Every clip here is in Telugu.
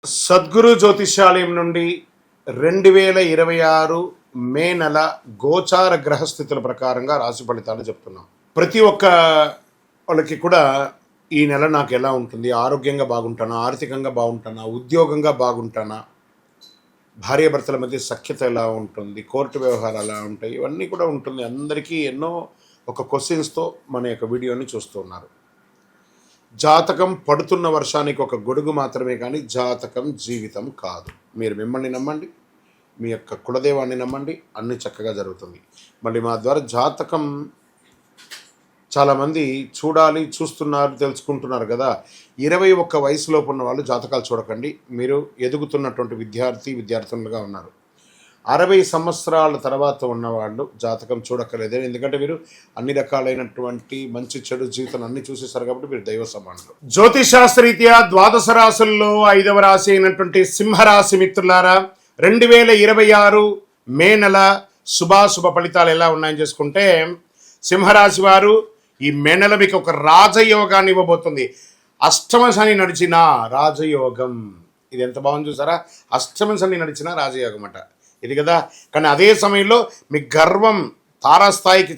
సద్గురు జ్యోతిష్యాలయం నుండి 2026 మే నెల గోచార గ్రహస్థితుల ప్రకారంగా రాశి ఫలితాలు చెప్తున్నాం. ప్రతి ఒక్క వాళ్ళకి కూడా ఈ నెల నాకు ఎలా ఉంటుంది, ఆరోగ్యంగా బాగుంటానా, ఆర్థికంగా బాగుంటానా, ఉద్యోగంగా బాగుంటానా, భార్యాభర్తల మధ్య సఖ్యత ఎలా ఉంటుంది, కోర్టు వ్యవహారాలు ఎలా ఉంటాయి, ఇవన్నీ కూడా ఉంటుంది. అందరికీ ఎన్నో ఒక క్వశ్చన్స్తో మన యొక్క వీడియోని చూస్తున్నారు. జాతకం పడుతున్న వర్షానికి ఒక గొడుగు మాత్రమే కానీ జాతకం జీవితం కాదు. మీరు మిమ్మల్ని నమ్మండి, మీ యొక్క కులదేవాన్ని నమ్మండి, అన్ని చక్కగా జరుగుతుంది. మళ్ళీ మా ద్వారా జాతకం చాలామంది చూస్తున్నారు, తెలుసుకుంటున్నారు కదా. 21 వయసులోపు ఉన్న వాళ్ళు జాతకాలు చూడకండి. మీరు ఎదుగుతున్నటువంటి విద్యార్థులుగా ఉన్నారు. 60 సంవత్సరాల తర్వాత ఉన్నవాళ్ళు జాతకం చూడక్కర్లేదు. ఎందుకంటే మీరు అన్ని రకాలైనటువంటి మంచి చెడు జీవితం అన్ని చూసేశారు కాబట్టి మీరు దైవ సమానులు. జ్యోతిశాస్త్రరీత్యా ద్వాదశ రాశుల్లో 5వ రాశి అయినటువంటి సింహరాశి మిత్రులారా, 2026 మే నెల శుభాశుభ ఫలితాలు ఎలా ఉన్నాయని చేసుకుంటే, సింహరాశి వారు ఈ మే నెల మీకు ఒక రాజయోగాన్ని ఇవ్వబోతుంది. అష్టమ శని నడిచిన రాజయోగం, ఇది ఎంత బాగుంది చూసారా. అష్టమ శని నడిచిన రాజయోగం అట ఇది కదా. కానీ అదే సమయంలో మీ గర్వం తారాస్థాయికి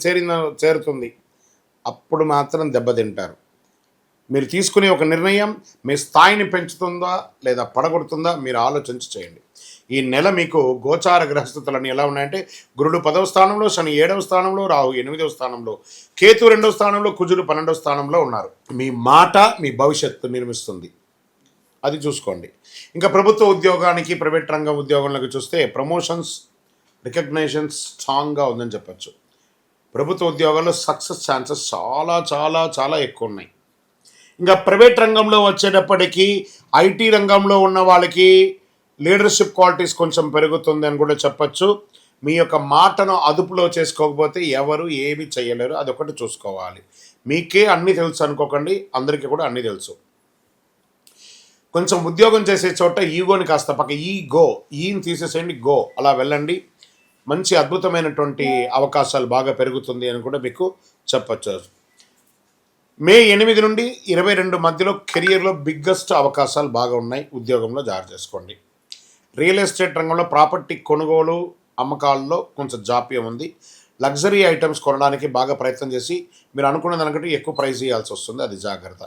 చేరుతుంది. అప్పుడు మాత్రం దెబ్బతింటారు. మీరు తీసుకునే ఒక నిర్ణయం మీ స్థాయిని పెంచుతుందా లేదా పడగొడుతుందా మీరు ఆలోచించి చేయండి. ఈ నెల మీకు గోచార గ్రహస్థితులన్నీ ఎలా ఉన్నాయంటే, గురుడు 10వ స్థానంలో, శని 7వ స్థానంలో, రాహు 8వ స్థానంలో, కేతు 2వ స్థానంలో, కుజుడు 12వ స్థానంలో ఉన్నారు. మీ మాట మీ భవిష్యత్తు నిర్మిస్తుంది, అది చూసుకోండి. ఇంకా ప్రభుత్వ ఉద్యోగానికి, ప్రైవేట్ రంగ ఉద్యోగంలోకి చూస్తే ప్రమోషన్స్, రికగ్నైజన్స్ స్ట్రాంగ్గా ఉందని చెప్పచ్చు. ప్రభుత్వ ఉద్యోగాల్లో సక్సెస్ ఛాన్సెస్ చాలా చాలా చాలా ఎక్కువ ఉన్నాయి. ఇంకా ప్రైవేట్ రంగంలో వచ్చేటప్పటికీ ఐటీ రంగంలో ఉన్న వాళ్ళకి లీడర్షిప్ క్వాలిటీస్ కొంచెం పెరుగుతుంది అని కూడా చెప్పచ్చు. మీ యొక్క మాటను అదుపులో చేసుకోకపోతే ఎవరు ఏమి చేయలేరు, అదొకటి చూసుకోవాలి. మీకే అన్నీ తెలుసు అనుకోకండి, అందరికీ కూడా అన్నీ తెలుసు. కొంచెం ఉద్యోగం చేసే చోట ఈగోని కాస్త ఈని తీసేసేయండి, గో అలా వెళ్ళండి. మంచి అద్భుతమైనటువంటి అవకాశాలు బాగా పెరుగుతుంది అని కూడా మీకు చెప్పచ్చు. మే 8 నుండి 22 మధ్యలో కెరియర్లో బిగ్గెస్ట్ అవకాశాలు బాగా ఉన్నాయి. ఉద్యోగంలో జాగ్రత్త చేసుకోండి. రియల్ ఎస్టేట్ రంగంలో ప్రాపర్టీ కొనుగోలు అమ్మకాల్లో కొంచెం జాప్యం ఉంది. లగ్జరీ ఐటమ్స్ కొనడానికి బాగా ప్రయత్నం చేసి మీరు అనుకున్న దానికంటే ఎక్కువ ప్రైస్ ఇవ్వాల్సి వస్తుంది, అది జాగ్రత్త.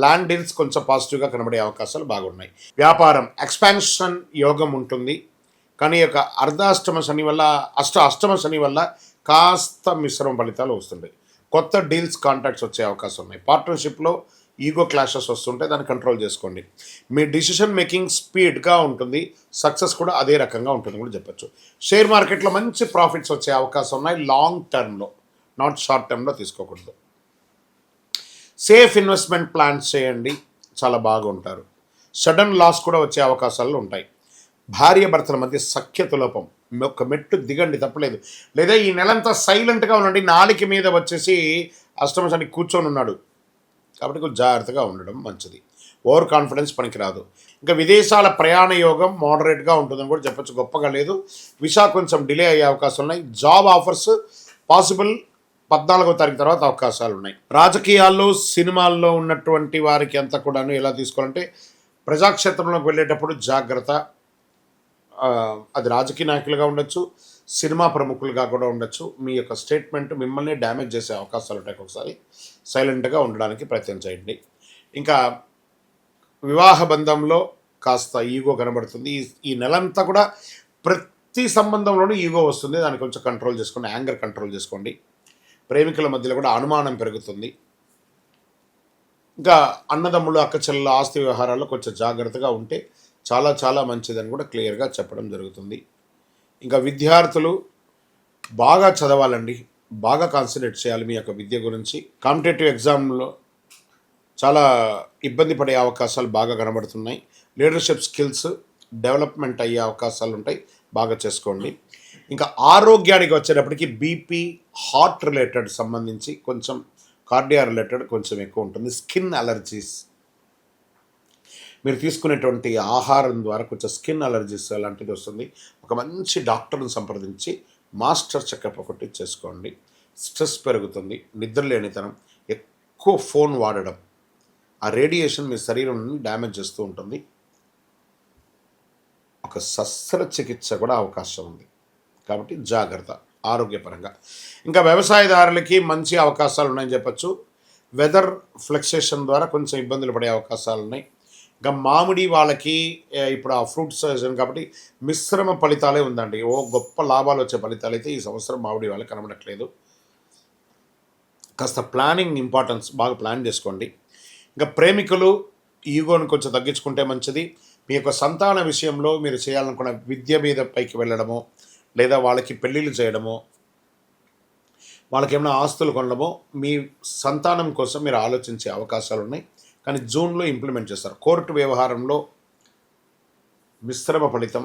ల్యాండ్ డీల్స్ కొంచెం పాజిటివ్గా కనబడే అవకాశాలు బాగున్నాయి. వ్యాపారం ఎక్స్పాన్షన్ యోగం ఉంటుంది. కానీ యొక్క అర్ధాష్టమ శని వల్ల అష్టమ శని వల్ల కాస్త మిశ్రమ ఫలితాలు వస్తుంటాయి. కొత్త డీల్స్ కాంటాక్ట్స్ వచ్చే అవకాశం ఉన్నాయి. పార్ట్నర్షిప్లో ఈగో క్లాషెస్ వస్తుంటే దాన్ని కంట్రోల్ చేసుకోండి. మీ డిసిషన్ మేకింగ్ స్పీడ్గా ఉంటుంది, సక్సెస్ కూడా అదే రకంగా ఉంటుంది కూడా చెప్పచ్చు. షేర్ మార్కెట్లో మంచి ప్రాఫిట్స్ వచ్చే అవకాశం ఉన్నాయి. లాంగ్ టర్మ్లో, నాట్ షార్ట్ టర్మ్లో తీసుకోకూడదు. సేఫ్ ఇన్వెస్ట్మెంట్ ప్లాన్స్ చేయండి, చాలా బాగుంటారు. సడన్ లాస్ కూడా వచ్చే అవకాశాలు ఉంటాయి. భార్యాభర్తల మధ్య సఖ్యత లోపం, ఒక మెట్టు దిగండి, తప్పలేదు. లేదా ఈ నెలంతా సైలెంట్గా ఉండండి. నాలుక మీద వచ్చేసి అష్టమ శని కూర్చొని ఉన్నాడు కాబట్టి కొంచెం జాగ్రత్తగా ఉండడం మంచిది. ఓవర్ కాన్ఫిడెన్స్ పనికిరాదు. ఇంకా విదేశాల ప్రయాణ యోగం మోడరేట్గా ఉంటుందని కూడా చెప్పచ్చు, గొప్పగా లేదు. విసా కొంచెం డిలే అయ్యే అవకాశాలు ఉన్నాయి. జాబ్ ఆఫర్స్ పాసిబుల్ 14వ తారీఖు తర్వాత అవకాశాలు ఉన్నాయి. రాజకీయాల్లో, సినిమాల్లో ఉన్నటువంటి వారికి అంతా కూడాను ఎలా తీసుకోవాలంటే, ప్రజాక్షేత్రంలోకి వెళ్ళేటప్పుడు జాగ్రత్త. అది రాజకీయ నాయకులుగా ఉండొచ్చు, సినిమా ప్రముఖులుగా కూడా ఉండొచ్చు. మీ యొక్క స్టేట్మెంట్ మిమ్మల్ని డ్యామేజ్ చేసే అవకాశాలు ఉంటాయి. ఒకసారి సైలెంట్గా ఉండడానికి ప్రయత్నం చేయండి. ఇంకా వివాహ బంధంలో కాస్త ఈగో కనబడుతుంది. ఈ నెలంతా కూడా ప్రతి సంబంధంలోనూ ఈగో వస్తుంది, దాన్ని కొంచెం కంట్రోల్ చేసుకోండి. యాంగర్ కంట్రోల్ చేసుకోండి. ప్రేమికుల మధ్యలో కూడా అనుమానం పెరుగుతుంది. ఇంకా అన్నదమ్ములు, అక్కచెల్లెల ఆస్తి వ్యవహారాల్లో కొంచెం జాగ్రత్తగా ఉంటే చాలా చాలా మంచిదని కూడా క్లియర్గా చెప్పడం జరుగుతుంది. ఇంకా విద్యార్థులు బాగా చదవాలండి, బాగా కాన్సన్ట్రేట్ చేయాలి మీ యొక్క విద్య గురించి. కాంపిటేటివ్ ఎగ్జామ్లో చాలా ఇబ్బంది పడే అవకాశాలు బాగా కనబడుతున్నాయి. లీడర్షిప్ స్కిల్స్ డెవలప్మెంట్ అయ్యే అవకాశాలు ఉంటాయి, బాగా చేసుకోండి. ఇంకా ఆరోగ్యానికి వచ్చేటప్పటికి బీపీ, హార్ట్ రిలేటెడ్ సంబంధించి కొంచెం, కార్డియా రిలేటెడ్ కొంచెం ఎక్కువ ఉంటుంది. స్కిన్ అలర్జీస్, మీరు తీసుకునేటువంటి ఆహారం ద్వారా కొంచెం స్కిన్ అలర్జీస్ అలాంటిది వస్తుంది. ఒక మంచి డాక్టర్ని సంప్రదించి మాస్టర్ చెకప్ ఒకటి చేసుకోండి. స్ట్రెస్ పెరుగుతుంది, నిద్రలేనితనం, ఎక్కువ ఫోన్ వాడడం, ఆ రేడియేషన్ మీ శరీరం డ్యామేజ్ చేస్తూ ఉంటుంది. ఒక శస్త్రచికిత్స కూడా అవకాశం ఉంది. కాబట్టి జాగ్రత్త ఆరోగ్యపరంగా. ఇంకా వ్యవసాయదారులకి మంచి అవకాశాలు ఉన్నాయని చెప్పచ్చు. వెదర్ ఫ్లక్సేషన్ ద్వారా కొంచెం ఇబ్బందులు పడే అవకాశాలు ఉన్నాయి. ఇంకా మామిడి వాళ్ళకి ఇప్పుడు ఆ ఫ్రూట్ సీజన్ కాబట్టి మిశ్రమ ఫలితాలే ఉందండి. గొప్ప లాభాలు వచ్చే ఫలితాలు అయితే ఈ సంవత్సరం మామిడి వాళ్ళకి కనబడట్లేదు. కాస్త ప్లానింగ్ ఇంపార్టెన్స్, బాగా ప్లాన్ చేసుకోండి. ఇంకా ప్రేమికులు ఈగోని కొంచెం తగ్గించుకుంటే మంచిది. మీ యొక్క సంతాన విషయంలో మీరు చేయాలనుకున్న విద్య మీద పైకి వెళ్ళడమో, లేదా వాళ్ళకి పెళ్ళిళ్ళు చేయడమో, వాళ్ళకి ఏమైనా ఆస్తులు కొనడమో మీ సంతానం కోసం మీరు ఆలోచించే అవకాశాలు ఉన్నాయి. కానీ జూన్లో ఇంప్లిమెంట్ చేస్తారు. కోర్టు వ్యవహారంలో మిశ్రమ ఫలితం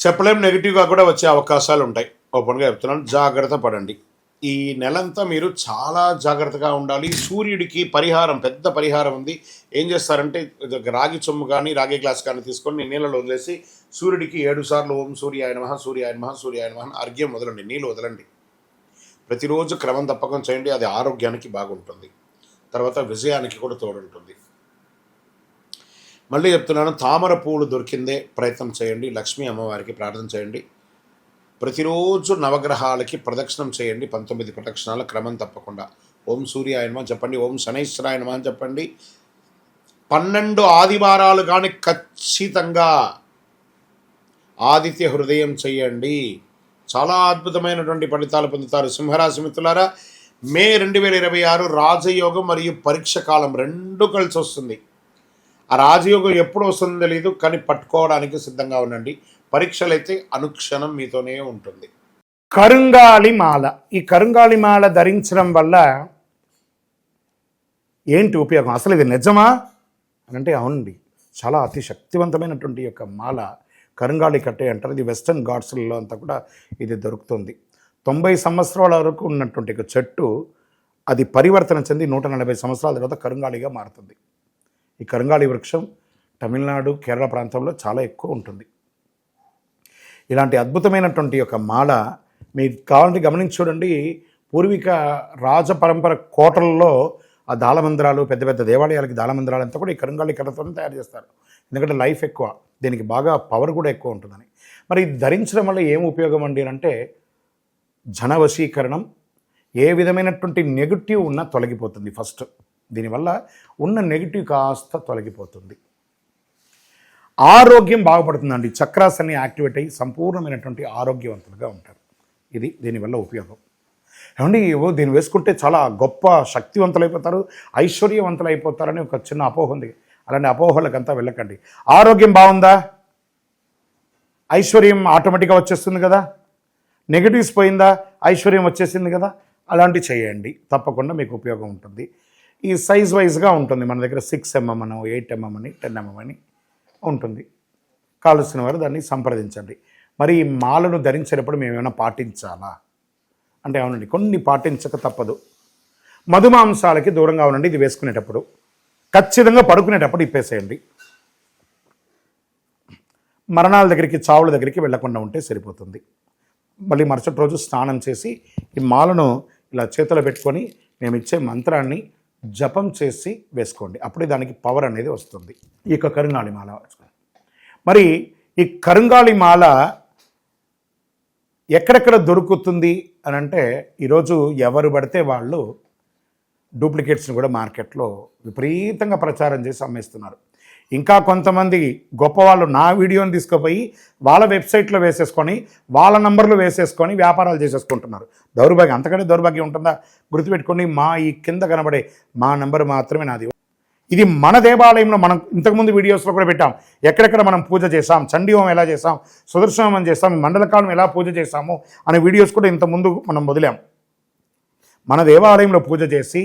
చెప్పలేం, నెగిటివ్గా కూడా వచ్చే అవకాశాలు ఉంటాయి. ఓపెన్గా చెప్తున్నాను, జాగ్రత్త పడండి. ఈ నెలంతా మీరు చాలా జాగ్రత్తగా ఉండాలి. సూర్యుడికి పరిహారం, పెద్ద పరిహారం ఉంది. ఏం చేస్తారంటే రాగి చొమ్ము కానీ రాగి గ్లాస్ కానీ తీసుకొని నీళ్ళలో వదిలేసి సూర్యుడికి 7 సార్లు ఓం సూర్యాయ నమః సూర్యాయ నమః సూర్యాయ నమః అర్ఘ్యం వదలండి, నీళ్ళు వదలండి. ప్రతిరోజు క్రమం తప్పకుండా చేయండి. అది ఆరోగ్యానికి బాగుంటుంది, తర్వాత విజయానికి కూడా తోడుంటుంది. మళ్ళీ చెప్తున్నాను, తామర పూలు దొరికిందే ప్రయత్నం చేయండి. లక్ష్మీ అమ్మవారికి ప్రార్థన చేయండి. ప్రతిరోజు నవగ్రహాలకి ప్రదక్షిణం చేయండి. 19 ప్రదక్షిణాల క్రమం తప్పకుండా. ఓం సూర్యాయ నమః చెప్పండి, ఓం శనైశ్వరాయ నమః చెప్పండి. 12 ఆదివారాలు కానీ ఖచ్చితంగా ఆదిత్య హృదయం చేయండి. చాలా అద్భుతమైనటువంటి ఫలితాలు పొందుతారు. సింహరాశి మిత్రులారా, మే 2026 రాజయోగం మరియు పరీక్ష కాలం రెండు కలిసి వస్తుంది. ఆ రాజయోగం ఎప్పుడు వస్తుందో తెలియదు, కానీ పట్టుకోవడానికి సిద్ధంగా ఉండండి. పరీక్షలు అయితే అనుక్షణం మీతోనే ఉంటుంది. కరుంగాలి మాల. ఈ కరుంగాలి మాల ధరించడం వల్ల ఏంటి ఉపయోగం? అసలు ఇది నిజమా అని అంటే అవునండి, చాలా అతి శక్తివంతమైనటువంటి యొక్క మాల కరుంగాలి కట్టే అంటారు. ఇది వెస్టర్న్ ఘాట్స్లలో అంతా కూడా ఇది దొరుకుతుంది. 90 సంవత్సరాల వరకు ఉన్నటువంటి ఒక చెట్టు అది పరివర్తన చెంది 140 సంవత్సరాల తర్వాత కరుంగాలిగా మారుతుంది. ఈ కరుంగాలి వృక్షం తమిళనాడు, కేరళ ప్రాంతంలో చాలా ఎక్కువ ఉంటుంది. ఇలాంటి అద్భుతమైనటువంటి యొక్క మాల మీకు కావాలంటే గమనించి చూడండి. పూర్వీక రాజపరంపర కోటలలో ఆ దాళమందిరాలు, పెద్ద పెద్ద దేవాలయాలకి దాళమందిరాలు అంతా కూడా ఈ కరుంగాలి కర్రతోనే తయారు చేస్తారు. ఎందుకంటే లైఫ్ ఎక్కువ, దీనికి బాగా పవర్ కూడా ఎక్కువ ఉంటుందని. మరి ఇది ధరించడం వల్ల ఏం ఉపయోగం అండి అంటే జనవశీకరణం, ఏ విధమైనటువంటి నెగిటివ్ ఉన్నా తొలగిపోతుంది. ఫస్ట్ దీనివల్ల ఉన్న నెగిటివ్ కాస్త తొలగిపోతుంది. ఆరోగ్యం బాగుపడుతుందండి. చక్రాస్ అన్ని యాక్టివేట్ అయ్యి సంపూర్ణమైనటువంటి ఆరోగ్యవంతులుగా ఉంటారు. ఇది దీనివల్ల ఉపయోగం. ఏమండి, దీన్ని వేసుకుంటే చాలా గొప్ప శక్తివంతులైపోతారు, ఐశ్వర్యవంతులైపోతారని ఒక చిన్న అపోహ ఉంది. అలాంటి అపోహలకంతా వెళ్ళకండి. ఆరోగ్యం బాగుందా, ఐశ్వర్యం ఆటోమేటిక్గా వచ్చేస్తుంది కదా. నెగిటివ్స్ పోయిందా, ఐశ్వర్యం వచ్చేసింది కదా. అలాంటివి చేయండి, తప్పకుండా మీకు ఉపయోగం ఉంటుంది. ఈ సైజ్ వైజ్గా ఉంటుంది. మన దగ్గర 6 mm అని, 8 mm అని, 10 mm అని ఉంటుంది. కావలసిన వారు దాన్ని సంప్రదించండి. మరి ఈ మాలను ధరించేటప్పుడు మేము ఏమైనా పాటించాలా అంటే అవునండి, కొన్ని పాటించక తప్పదు. మధుమాంసాలకి దూరంగా ఉండండి. ఇది వేసుకునేటప్పుడు ఖచ్చితంగా పడుకునేటప్పుడు ఇప్పేసేయండి. మరణాల దగ్గరికి, చావుల దగ్గరికి వెళ్లకుండా ఉంటే సరిపోతుంది. మళ్ళీ మరుసటి రోజు స్నానం చేసి ఈ మాలను ఇలా చేతిలో పెట్టుకొని మేము ఇచ్చే మంత్రాన్ని జపం చేసి వేసుకోండి. అప్పుడే దానికి పవర్ అనేది వస్తుంది. ఈ యొక్క కరుంగాలి మాల. మరి ఈ కరుంగాలి మాల ఎక్కడెక్కడ దొరుకుతుంది అని అంటే ఈరోజు ఎవరు పడితే వాళ్ళు డూప్లికేట్స్ని కూడా మార్కెట్లో విపరీతంగా ప్రచారం చేసి అమ్మేస్తున్నారు. ఇంకా కొంతమంది గొప్పవాళ్ళు నా వీడియోని తీసుకుపోయి వాళ్ళ వెబ్సైట్లో వేసేసుకొని వాళ్ళ నంబర్లు వేసేసుకొని వ్యాపారాలు చేసేసుకుంటున్నారు. దౌర్భాగ్యం, అంతకంటే దౌర్భాగ్యం ఉంటుందా? గుర్తుపెట్టుకొని ఈ కింద కనబడే మా నంబర్ మాత్రమే నాది. ఇది మన దేవాలయంలో మనం ఇంతకుముందు వీడియోస్లో కూడా పెట్టాం. ఎక్కడెక్కడ మనం పూజ చేసాం, చండీ హోమం ఎలా చేసాం, సుదర్శన హోమం చేసాం, మండలకాలం ఎలా పూజ చేసాము అనే వీడియోస్ కూడా ఇంతకుముందు మనం వదిలాం. మన దేవాలయంలో పూజ చేసి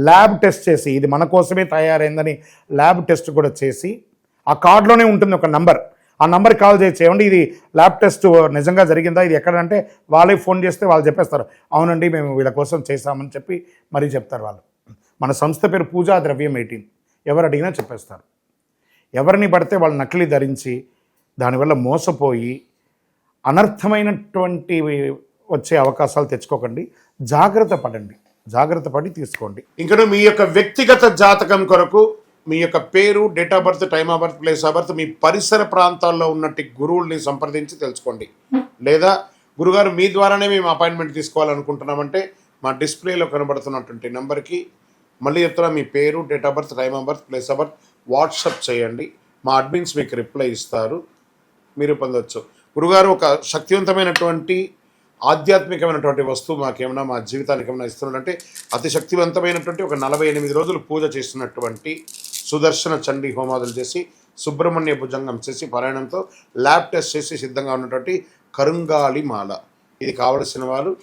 ల్యాబ్ టెస్ట్ చేసి ఇది మన కోసమే తయారైందని ల్యాబ్ టెస్ట్ కూడా చేసి ఆ కార్డులోనే ఉంటుంది ఒక నంబర్. ఆ నంబర్కి కాల్ చేసి ఏమండి ఇది ల్యాబ్ టెస్ట్ నిజంగా జరిగిందా, ఇది ఎక్కడంటే వాళ్ళే ఫోన్ చేస్తే వాళ్ళు చెప్పేస్తారు, అవునండి మేము వీళ్ళ కోసం చేశామని చెప్పి మరీ చెప్తారు వాళ్ళు. మన సంస్థ పేరు పూజా ద్రవ్యం 18. ఎవరు అడిగినా చెప్పేస్తారు. ఎవరిని పడితే వాళ్ళు నకిలీ ధరించి దానివల్ల మోసపోయి అనర్థమైనటువంటి వచ్చే అవకాశాలు తెచ్చుకోకండి. జాగ్రత్త పడండి, జాగ్రత్త పడి తీసుకోండి. ఇంకా మీ యొక్క వ్యక్తిగత జాతకం కొరకు మీ యొక్క పేరు, date of birth, time of birth, place of birth, మీ పరిసర ప్రాంతాల్లో ఉన్నట్టు గురువుల్ని సంప్రదించి తెలుసుకోండి. లేదా గురుగారు మీ ద్వారానే మేము అపాయింట్మెంట్ తీసుకోవాలనుకుంటున్నామంటే మా డిస్ప్లేలో కనబడుతున్నటువంటి నెంబర్కి మళ్ళీ చెప్తున్నా, మీ పేరు, date of birth, time of birth, place of birth WhatsApp చేయండి. మా అడ్మిన్స్ మీకు రిప్లై ఇస్తారు, మీరు పొందవచ్చు. గురుగారు ఒక శక్తివంతమైనటువంటి ఆధ్యాత్మికమైనటువంటి వస్తువు మాకేమైనా మా జీవితానికి ఏమైనా ఇస్తున్నాడంటే అతి శక్తివంతమైనటువంటి ఒక 48 రోజులు పూజ చేస్తున్నటువంటి సుదర్శన చండీ హోమాదులు చేసి సుబ్రహ్మణ్య భుజంగం చేసి పారాయణంతో ల్యాబ్ టెస్ట్ చేసి సిద్ధంగా ఉన్నటువంటి కరుంగాళి మాల. ఇది కావలసిన వారు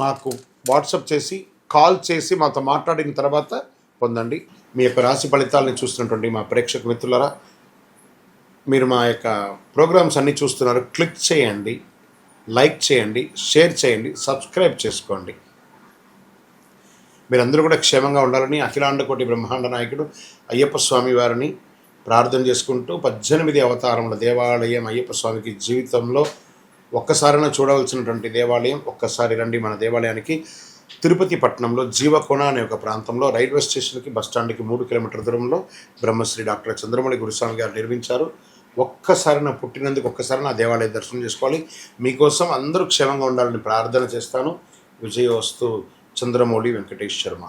మాకు వాట్సప్ చేసి కాల్ చేసి మాతో మాట్లాడిన తర్వాత పొందండి. మీ యొక్క రాశి ఫలితాలని చూస్తున్నటువంటి మా ప్రేక్షక మిత్రులరా, మీరు మా యొక్క ప్రోగ్రామ్స్ అన్నీ చూస్తున్నారు, క్లిక్ చేయండి, లైక్ చేయండి, షేర్ చేయండి, సబ్స్క్రైబ్ చేసుకోండి. మీరందరూ కూడా క్షేమంగా ఉండాలని అఖిలాండ కోటి బ్రహ్మాండ నాయకుడు అయ్యప్ప స్వామి వారిని ప్రార్థన చేసుకుంటూ 18 అవతారముల దేవాలయం అయ్యప్ప స్వామికి జీవితంలో ఒక్కసారైనా చూడవలసినటువంటి దేవాలయం. ఒక్కసారి రండి మన దేవాలయానికి. తిరుపతి పట్టణంలో జీవకోణ అనే ఒక ప్రాంతంలో రైల్వే స్టేషన్కి బస్టాండ్కి 3 కిలోమీటర్ల దూరంలో బ్రహ్మశ్రీ డాక్టర్ చంద్రమౌళి గురుస్వామి గారు నిర్మించారు. ఒక్కసారి నా పుట్టినందుకు ఒక్కసారి నా దేవాలయ దర్శనం చేసుకోవాలి. మీకోసం అందరూ క్షేమంగా ఉండాలని ప్రార్థన చేస్తాను. విజయోస్తు. చంద్రమౌళి వెంకటేష్ శర్మ.